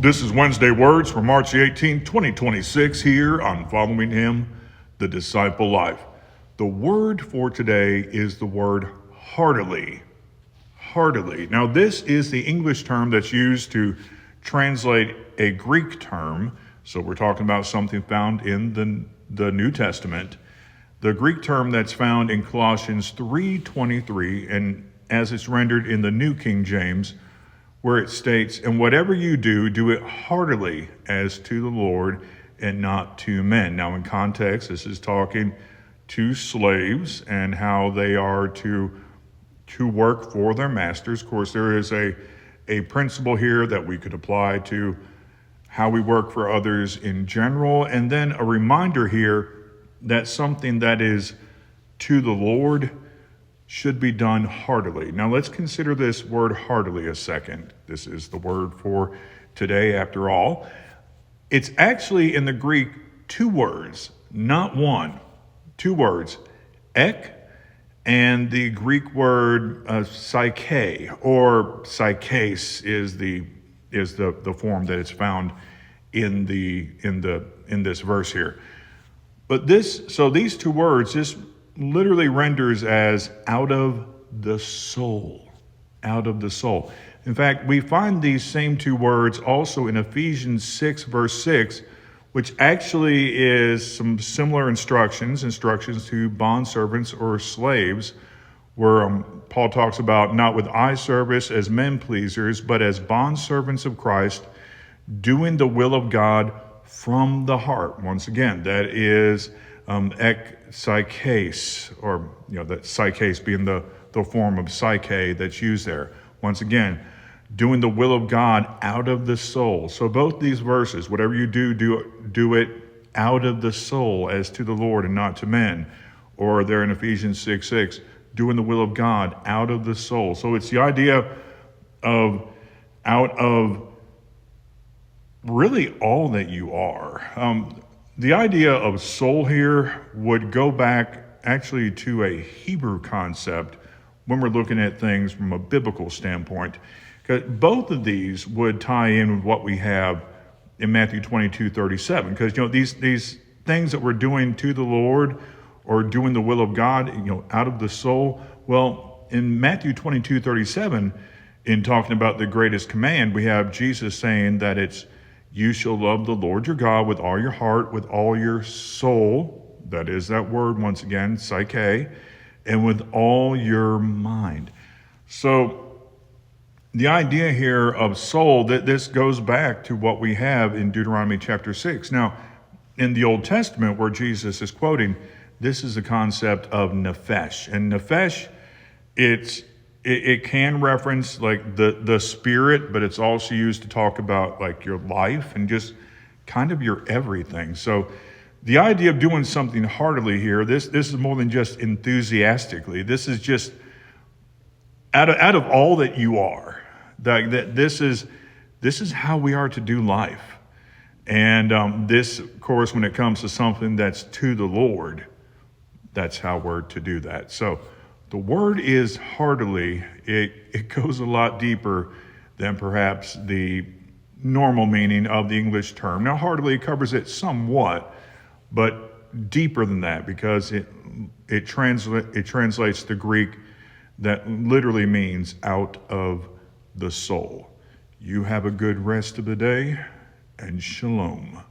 This is Wednesday Words for March 18, 2026 here on Following Him, the Disciple Life. The word for today is the word heartily. Heartily. Now this is the English term that's used to translate a Greek term. So we're talking about something found in the New Testament. The Greek term that's found in Colossians 3:23, and as it's rendered in the New King James, where it states, "And whatever you do, do it heartily as to the Lord and not to men." Now in context, this is talking to slaves and how they are to work for their masters. Of course, there is a principle here that we could apply to how we work for others in general. And then a reminder here that something that is to the Lord should be done heartily. Now let's consider this word heartily a second. This is the word for today after all. It's actually in the Greek two words, not one, two words, ek and the Greek word psyche, or psyches is the form that it's found in this verse here. But these two words, this literally renders as out of the soul, out of the soul. In fact, we find these same two words also in Ephesians 6 verse 6, which actually is some similar instructions to bondservants or slaves, where Paul talks about not with eye service as men pleasers, but as bondservants of Christ, doing the will of God from the heart. Once again, that is ek psyches, or that psyches being the form of psyche that's used there. Once again, doing the will of God out of the soul. So both these verses, whatever you do it out of the soul as to the Lord and not to men. Or there in Ephesians 6:6, doing the will of God out of the soul. So it's the idea of out of really all that you are. The idea of soul here would go back actually to a Hebrew concept when we're looking at things from a biblical standpoint. Because both of these would tie in with what we have in Matthew 22:37. Because these things that we're doing to the Lord or doing the will of God, out of the soul. Well, in Matthew 22:37, in talking about the greatest command, we have Jesus saying that it's, "You shall love the Lord your God with all your heart, with all your soul," that is that word once again, psyche, "and with all your mind." So the idea here of soul, that this goes back to what we have in Deuteronomy chapter 6. Now, in the Old Testament where Jesus is quoting, this is the concept of nephesh. And nephesh, it can reference like the spirit, but it's also used to talk about like your life and just kind of your everything. So the idea of doing something heartily here, this is more than just enthusiastically. This is just out of all that you are. That this is how we are to do life. And this, of course, when it comes to something that's to the Lord, that's how we're to do that. So the word is heartily. It goes a lot deeper than perhaps the normal meaning of the English term. Now, heartily covers it somewhat, but deeper than that, because it translates the Greek that literally means out of the soul. You have a good rest of the day, and shalom.